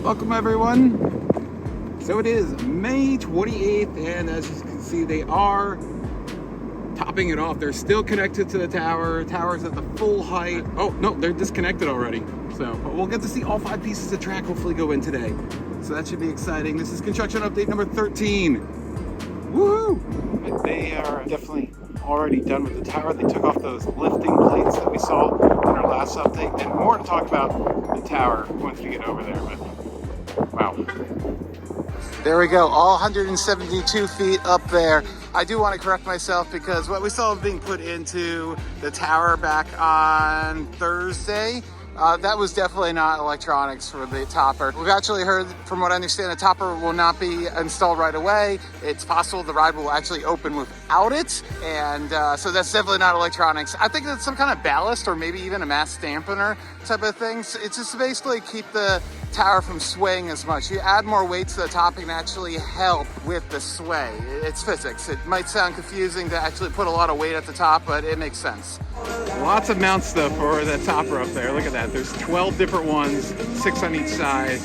Welcome everyone. So it is May 28th, and as you can see, they are topping it off. They're still connected to the tower. Tower's at the full height. Oh no, they're disconnected already. So, but we'll get to see all 5 pieces of track hopefully go in today. So that should be exciting. This is construction update number 13. Woohoo! They are definitely already done with the tower. They took off those lifting plates that we saw in our last update, and more to talk about the tower once we get over there. But wow. There we go, all 172 feet up there. I do want to correct myself because what we saw being put into the tower back on Thursday, that was definitely not electronics for the topper. We've actually heard, from what I understand, the topper will not be installed right away. It's possible the ride will actually open without it, and so that's definitely not electronics. I think it's some kind of ballast or maybe even a mass dampener type of thing. So it's just basically keep the tower from swaying as much. You add more weight to the top, you can actually help with the sway. It's physics. It might sound confusing to actually put a lot of weight at the top, but it makes sense. Lots of mounts though for the topper up there. Look at that. There's 12 different ones, 6 on each side.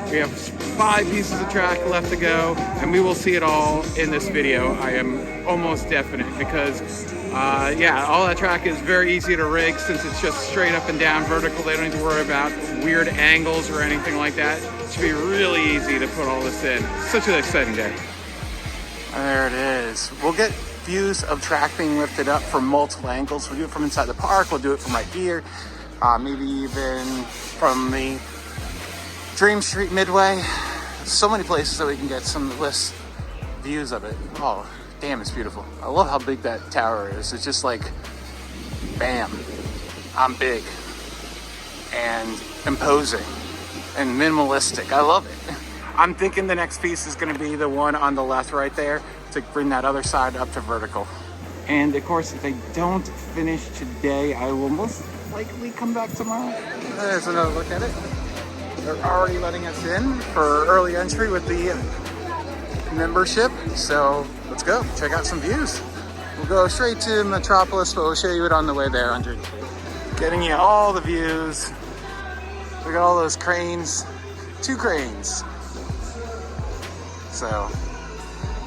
We have 5 pieces of track left to go, and we will see it all in this video. I am almost definite because yeah, all that track is very easy to rig since it's just straight up and down vertical. They don't need to worry about weird angles or anything like that. It should be really easy to put all this in. Such an exciting day. There it is. We'll get views of track being lifted up from multiple angles. We'll do it from inside the park. We'll do it from right here. Maybe even from the Dream Street Midway. So many places that we can get some of this views of it. Oh, damn, it's beautiful. I love how big that tower is. It's just like, bam, I'm big and imposing and minimalistic. I love it. I'm thinking the next piece is going to be the one on the left right there to bring that other side up to vertical. And of course, if they don't finish today, I will most likely come back tomorrow. There's another look at it. They're already letting us in for early entry with the membership. So let's go check out some views. We'll go straight to Metropolis, but we'll show you it on the way there, Andre. Getting you all the views. Look at all those cranes. 2 cranes. So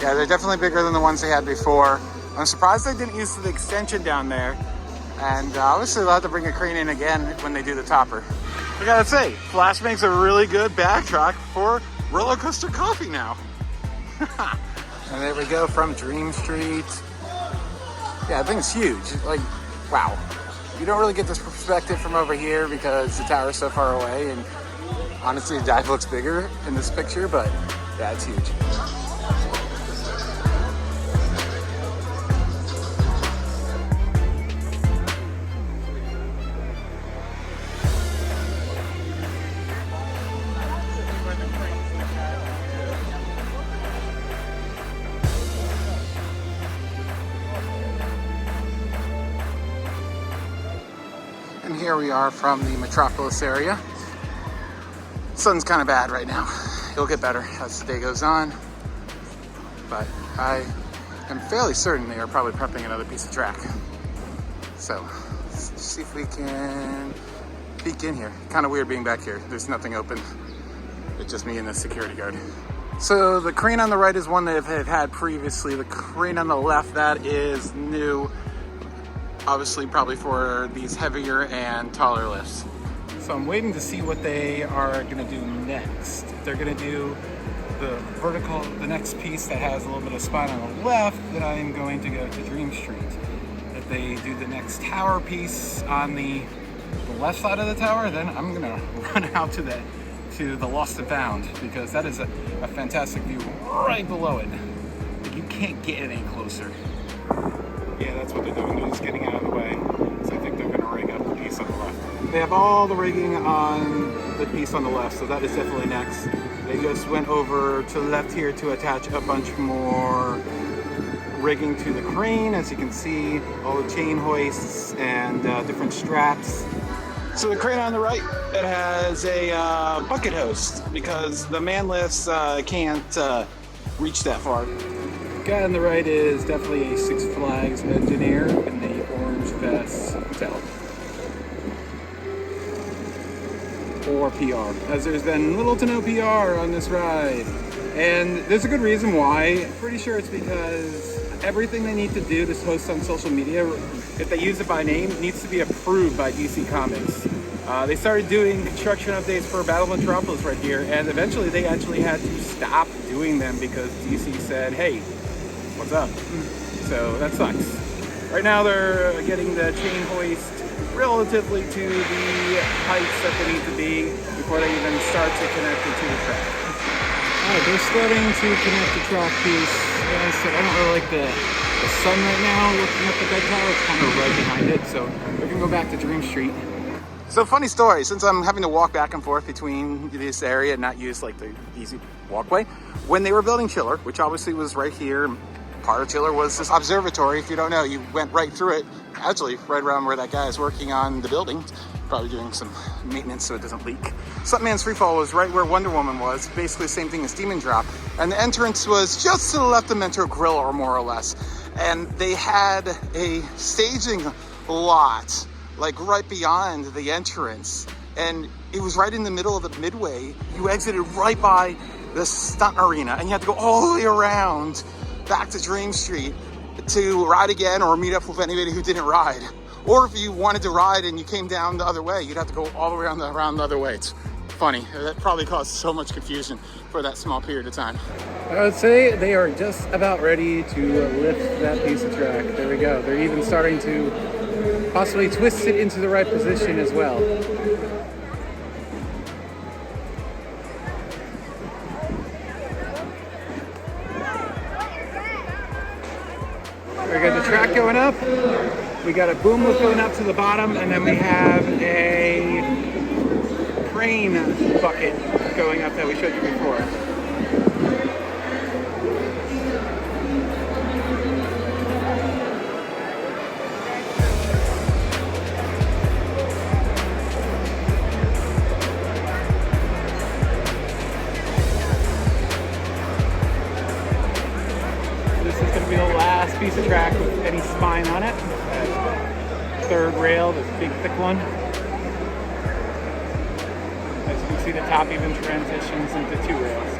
yeah, they're definitely bigger than the ones they had before. I'm surprised they didn't use the extension down there. And obviously they'll have to bring a crane in again when they do the topper. I gotta say, Flash makes a really good backtrack for roller coaster coffee now. And there we go from Dream Street. Yeah, I think it's huge. Like, wow. You don't really get this perspective from over here because the tower's so far away, and honestly the dive looks bigger in this picture, but yeah, it's huge. And here we are from the Metropolis area. Sun's kind of bad right now. It'll get better as the day goes on, but I am fairly certain they are probably prepping another piece of track. So let's see if we can peek in here. Kind of weird being back here. There's nothing open. It's just me and the security guard. So the crane on the right is one that they've had previously. The crane on the left, that is new. Obviously probably for these heavier and taller lifts. So I'm waiting to see what they are gonna do next. If they're gonna do the vertical, the next piece that has a little bit of spine on the left, then I am going to go to Dream Street. If they do the next tower piece on the left side of the tower, then I'm gonna run out to the Lost and Found, because that is a fantastic view right below it. You can't get any closer. Yeah, that's what they're doing. They're just getting out of the way. So I think they're gonna rig up the piece on the left. They have all the rigging on the piece on the left, so that is definitely next. They just went over to the left here to attach a bunch more rigging to the crane. As you can see, all the chain hoists and different straps. So the crane on the right, it has a bucket hoist because the man lifts can't reach that far. The guy on the right is definitely a Six Flags engineer in the orange vest. You can tell. or PR, as there's been little to no PR on this ride. And there's a good reason why. I'm pretty sure it's because everything they need to do to post on social media, if they use it by name, needs to be approved by DC Comics. They started doing construction updates for Battle Metropolis right here, and eventually they actually had to stop doing them because DC said, hey, what's up? So that sucks. Right now they're getting the chain hoist relatively to the heights that they need to be before they even start to connect it to the track. Alright, they're starting to connect the track piece. As I said, I don't really like the sun right now looking at the bed tower. It's kind of right behind it, so we're gonna go back to Dream Street. So funny story, since I'm having to walk back and forth between this area and not use like the easy walkway, when they were building Chiller, which obviously was right here, part of Chiller was this observatory. If you don't know, you went right through it, actually right around where that guy is working on the building, probably doing some maintenance so it doesn't leak. Stuntman's Freefall was right where Wonder Woman was, basically the same thing as Demon Drop, and the entrance was just to the left of Mentor Grill, or more or less. And they had a staging lot like right beyond the entrance, and it was right in the middle of the midway. You exited right by the stunt arena and you had to go all the way around back to Dream Street to ride again or meet up with anybody who didn't ride. Or if you wanted to ride and you came down the other way, you'd have to go all the way around the other way. It's funny. That probably caused so much confusion for that small period of time. I would say they are just about ready to lift that piece of track. There we go. They're even starting to possibly twist it into the right position as well. We got the track going up, we got a boom lift going up to the bottom, and then we have a crane bucket going up that we showed you before. Piece of track with any spine on it. Third rail, this big thick one. As you can see, the top even transitions into two rails.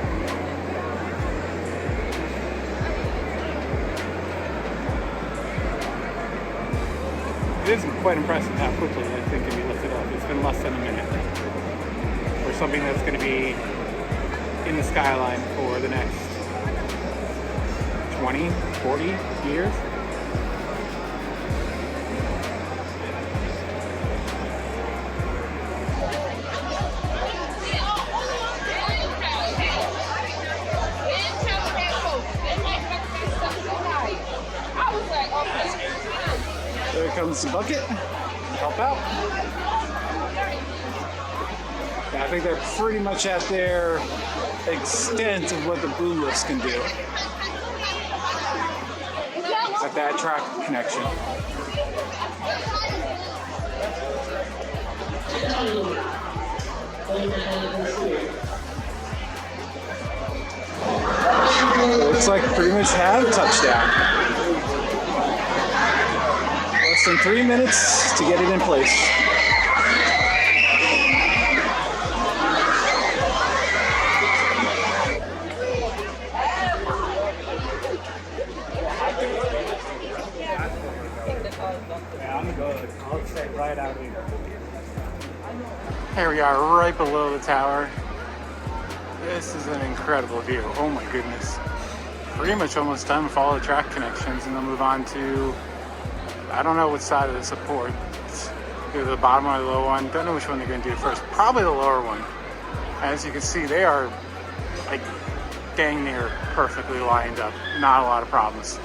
It is quite impressive how quickly that thing can be lifted up. It's been less than a minute for something that's going to be in the skyline for the next 20, 40 years. There comes the bucket to help out. Yeah, I think they're pretty much at their extent of what the boom lifts can do. At that track connection. Looks like pretty much have touchdown. Less than 3 minutes to get it in place. Right out here. Here we are, right below the tower. This is an incredible view. Oh my goodness. Pretty much almost done with all the track connections, and they'll move on to, I don't know what side of the support. Either the bottom or the low one. Don't know which one they're going to do first. Probably the lower one. As you can see, they are like dang near perfectly lined up. Not a lot of problems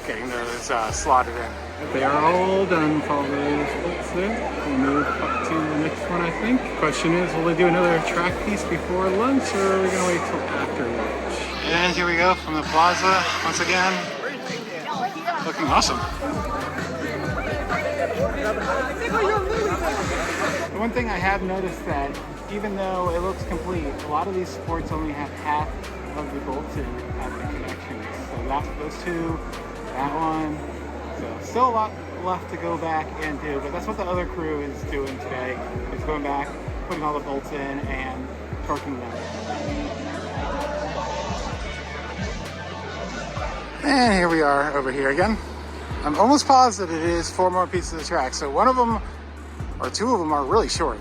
getting those slotted in. They are all done with all those bolts there. We'll move up to the next one, I think. Question is, will they do another track piece before lunch, or are we going to wait till after lunch? And here we go from the plaza once again. Looking awesome. The one thing I have noticed that even though it looks complete, a lot of these sports only have half of the bolts in at the connections. So those two, that one. So still a lot left to go back and do, but that's what the other crew is doing today. Is going back putting all the bolts in and torquing them. And here we are over here again. I'm almost positive it is 4 more pieces of track. So one of them, or 2 of them, are really short.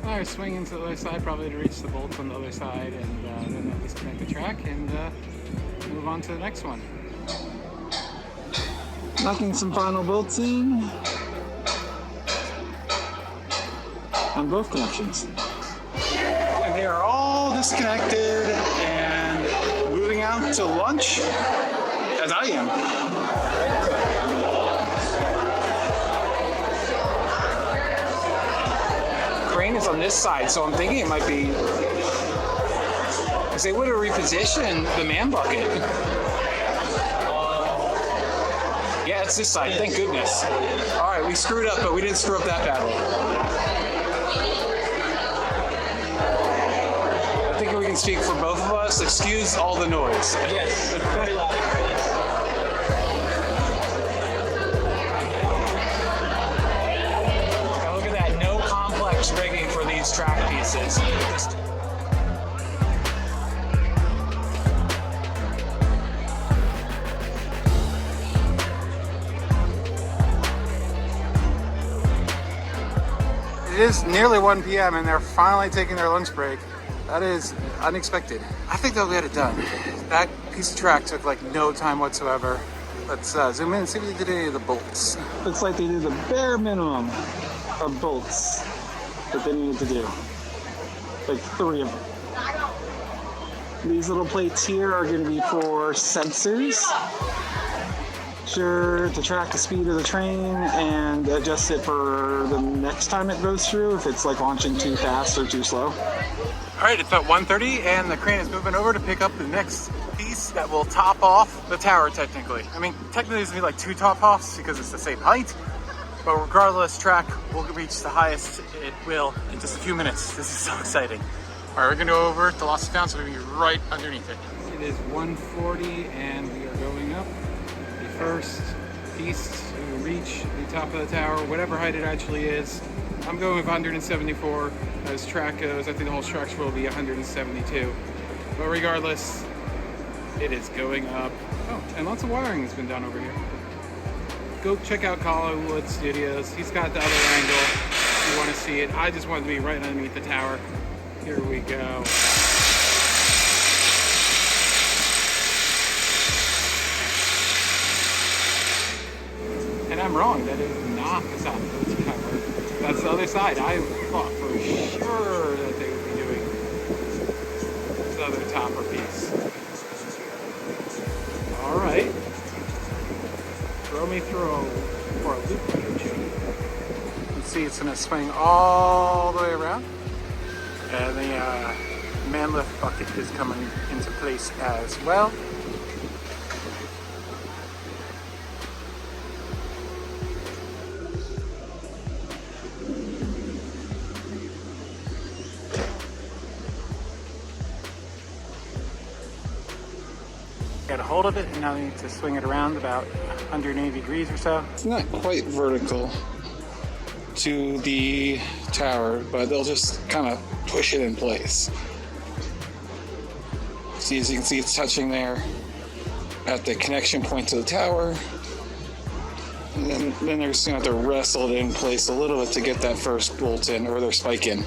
I swing into the other side, probably to reach the bolts on the other side, and then at least connect the track and move on to the next one. Knocking some final bolts in on both connections. And they are all disconnected and moving out to lunch, as I am. Crane is on this side, so I'm thinking it might be, because they would have repositioned the man bucket. Yeah, it's this side, thank goodness. All right, we screwed up, but we didn't screw up that badly. I think we can speak for both of us. Excuse all the noise. Yes, very loud. Now look at that, no complex rigging for these track pieces. It is nearly 1 p.m. and they're finally taking their lunch break. That is unexpected. I think they'll get it done. That piece of track took like no time whatsoever. Let's zoom in and see if they did any of the bolts. Looks like they did the bare minimum of bolts that they needed to do. Like 3 of them. These little plates here are going to be for sensors. Sure to track the speed of the train and adjust it for the next time it goes through, if it's like launching too fast or too slow. All right, it's about 1:30 and the crane is moving over to pick up the next piece that will top off the tower technically. I mean, technically there's gonna be like 2 top offs because it's the same height, but regardless, track will reach the highest it will in just a few minutes. This is so exciting. All right, we're gonna go over to Lost and Found, so we're gonna be right underneath it. It is 1:40 and we are going up. The first piece to reach the top of the tower, whatever height it actually is. I'm going with 174 as track goes. I think the whole structure will be 172. But regardless, it is going up. Oh, and lots of wiring has been done over here. Go check out Collinwood Studios. He's got the other angle if you want to see it. I just wanted to be right underneath the tower. Here we go. And I'm wrong, that is not the top of the tower. That's the other side. I thought for sure that they would be doing this other topper piece. All right. Throw me through for a loop here, Jim. You can see it's gonna swing all the way around. And the man lift bucket is coming into place as well. Got a hold of it, and now we need to swing it around about 180 degrees or so. It's not quite vertical to the tower, but they'll just kind of push it in place. See, as you can see, it's touching there at the connection point to the tower. And then they're just going to have to wrestle it in place a little bit to get that first bolt in, or their spike in.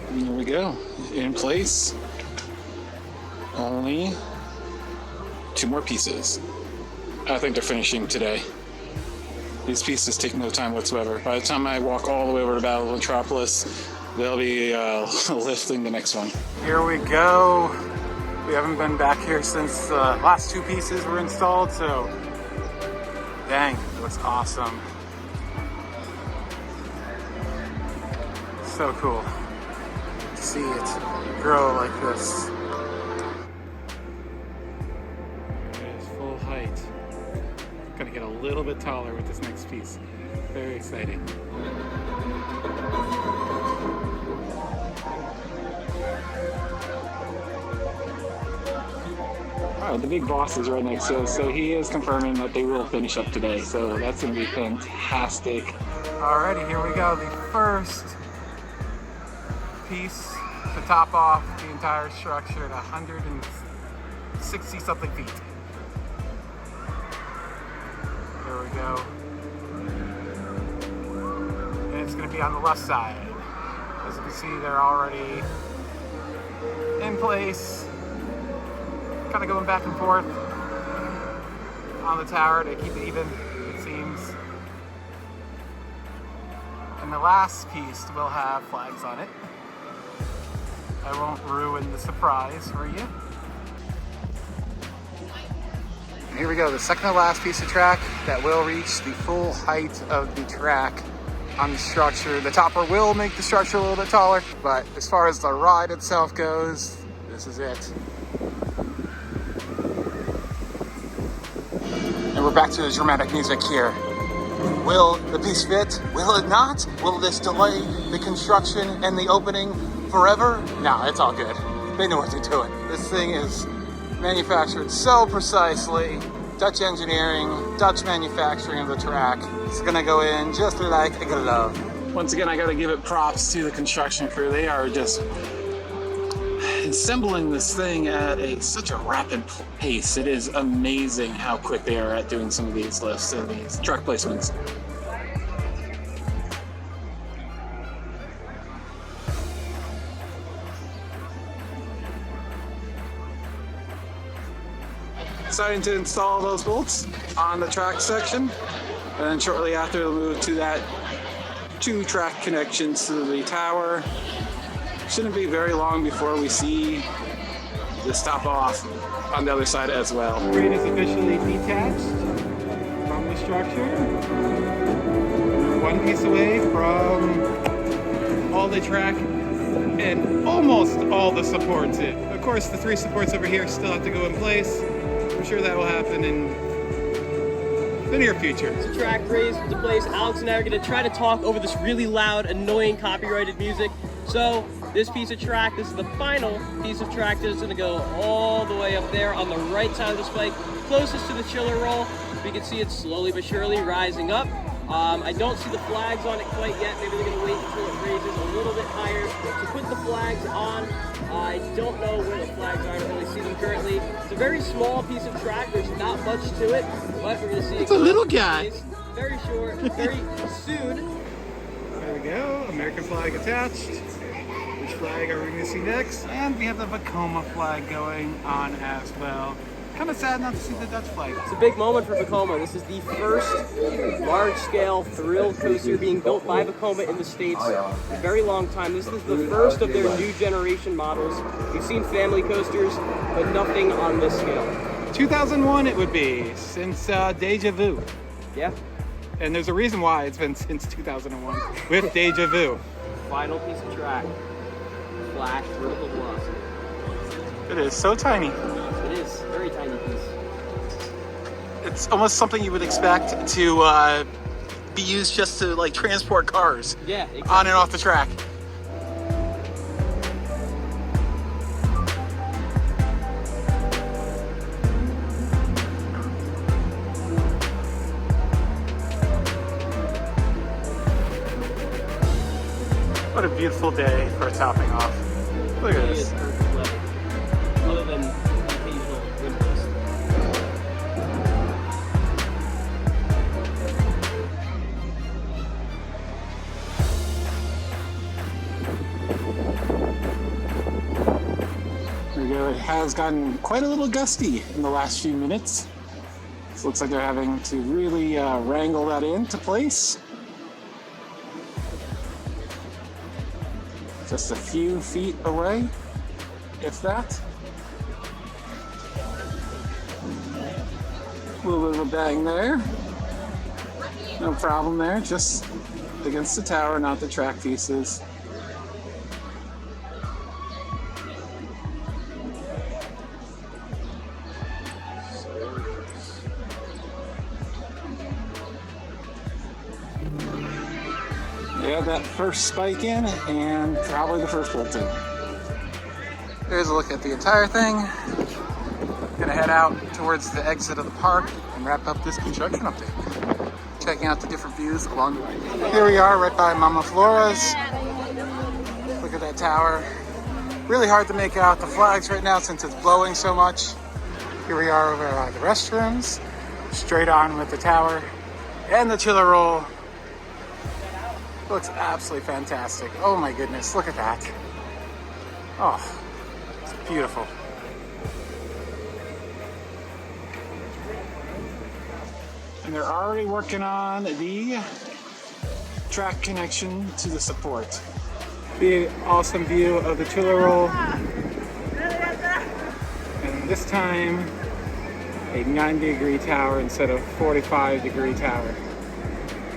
And there we go, in place. Only 2 more pieces. I think they're finishing today. These pieces take no time whatsoever. By the time I walk all the way over to Battle of Metropolis, they'll be lifting the next one. Here we go. We haven't been back here since the last 2 pieces were installed, so dang, it looks awesome. So cool to see it grow like this. It is full height. Gonna get a little bit taller with this next piece. Very exciting. Oh, the big boss is right next to us, so he is confirming that they will finish up today. So that's going to be fantastic. Alrighty, here we go. The first piece to top off the entire structure at 160 something feet. There we go. And it's going to be on the left side. As you can see, they're already in place. Kind of going back and forth on the tower to keep it even, it seems. And the last piece will have flags on it. I won't ruin the surprise for you. Here we go, the second to last piece of track that will reach the full height of the track on the structure. The topper will make the structure a little bit taller, but as far as the ride itself goes, this is it. And we're back to the dramatic music here. Will the piece fit? Will it not? Will this delay the construction and the opening forever? No, it's all good. They know what they're doing. This thing is manufactured so precisely. Dutch engineering, Dutch manufacturing of the track. It's gonna go in just like a glove. Once again, I got to give it props to the construction crew. They are just assembling this thing at such a rapid pace. It is amazing how quick they are at doing some of these lifts and these track placements. Starting to install those bolts on the track section, and then shortly after they'll move to that 2 track connections to the tower. Shouldn't be very long before we see the stop off on the other side as well. The crane is officially detached from the structure. We're one piece away from all the track and almost all the supports in. Of course, the 3 supports over here still have to go in place. I'm sure that will happen in the near future. The track raised into place. Alex and I are going to try to talk over this really loud, annoying, copyrighted music. So this piece of track, this is the final piece of track that is going to go all the way up there on the right side of the spike, closest to the chiller roll. We can see it slowly but surely rising up. I don't see the flags on it quite yet. Maybe they're going to wait until it raises a little bit higher to put the flags on. I don't know where the flags are. I don't really see them currently. It's a very small piece of track. There's not much to it, but we're going to see it. It's a little guy. Very short, very soon. There we go. American flag attached. Which flag are we going to see next? And we have the Vekoma flag going on as well. Kind of sad not to see the Dutch flag. It's a big moment for Vekoma. This is the first large-scale thrill coaster being built by Vekoma in the States in a very long time. This is the first of their new generation models. We've seen family coasters, but nothing on this scale. 2001 it would be, since Deja Vu. Yeah. And there's a reason why it's been since 2001 with Deja Vu. Final piece of track. Flash vertical velocity. It is so tiny. It is a very tiny piece. It's almost something you would expect to be used just to like transport cars Yeah, exactly. on and off the track. What a beautiful day for topping off. Look at It this. is perfect weather. Other than occasional wind gusts. There we go. It has gotten quite a little gusty in the last few minutes. So it looks like they're having to really wrangle that into place. Just a few feet away, if that. A little bit of a bang there. No problem there, just against the tower, not the track pieces. that first spike in and probably the first bolt in. Here's a look at the entire thing. Gonna head out towards the exit of the park and wrap up this construction update. Checking out the different views along the way. Here we are right by Mama Flora's. Look at that tower. Really hard to make out the flags right now since it's blowing so much. Here we are over the restrooms, straight on with the tower and the chiller roll. Looks absolutely fantastic. Oh my goodness, look at that. Oh, it's beautiful. And they're already working on the track connection to the support. The awesome view of the chiller roll. And this time, a 90-degree tower instead of 45-degree tower.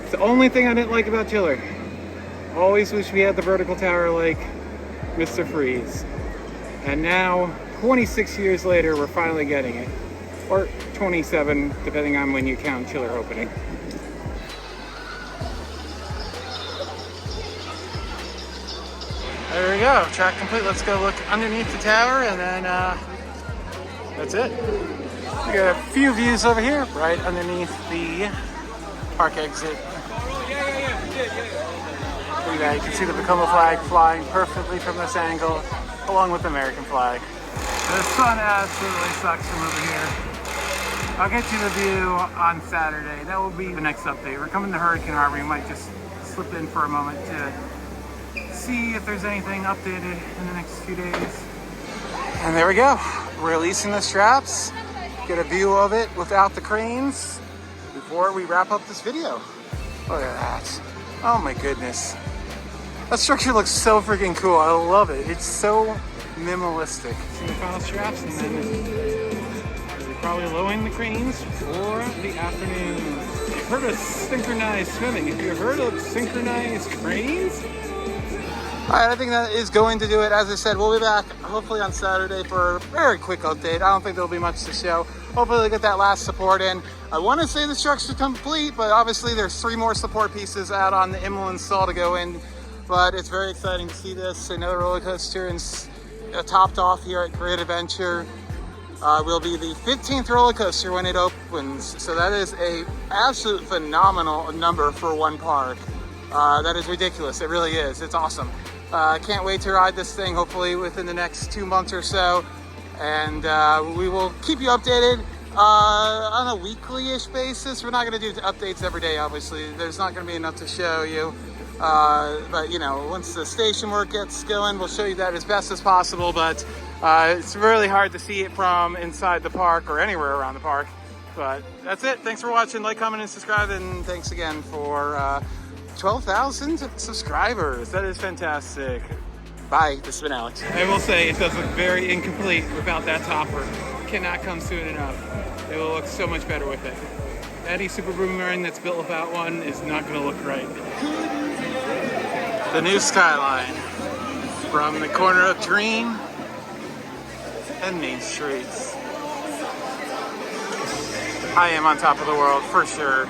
It's the only thing I didn't like about chiller. Always wish we had the vertical tower like Mr. Freeze. And now, 26 years later, we're finally getting it. Or 27, depending on when you count chiller opening. There we go, track complete. Let's go look underneath the tower and then that's it. We got a few views over here, right underneath the park exit. Look at that, you can see the Vekoma flag flying perfectly from this angle, along with the American flag. The sun absolutely sucks from over here. I'll get you the view on Saturday. That will be the next update. We're coming to Hurricane Harbor. We might just slip in for a moment to see if there's anything updated in the next few days. And there we go. Releasing the straps. Get a view of it without the cranes before we wrap up this video. Look at that. Oh my goodness. That structure looks so freaking cool. I love it. It's so minimalistic. See the final straps and then we're probably lowering the cranes for the afternoon. You've heard of synchronized swimming. Have you heard of synchronized cranes? Alright, I think that is going to do it. As I said, we'll be back hopefully on Saturday for a very quick update. I don't think there'll be much to show. Hopefully we'll get that last support in. I want to say the structure's complete, but obviously there's 3 more support pieces out on the Immel install to go in. But it's very exciting to see this. Another roller coaster and topped off here at Great Adventure. Will be the 15th roller coaster when it opens. So that is a absolute phenomenal number for one park. That is ridiculous. It really is. It's awesome. I can't wait to ride this thing hopefully within the next 2 months or so. And we will keep you updated on a weekly-ish basis. We're not going to do updates every day, obviously. There's not going to be enough to show you. But you know, once the station work gets going, we'll show you that as best as possible. But it's really hard to see it from inside the park or anywhere around the park. But that's it. Thanks for watching. Like, comment, and subscribe. And thanks again for 12,000 subscribers. That is fantastic. Bye. This has been Alex. I will say it does look very incomplete without that topper. Cannot come soon enough. It will look so much better with it. Any Super Boomerang that's built without one is not going to look right. The new skyline from the corner of Dream and Main Streets. I am on top of the world for sure.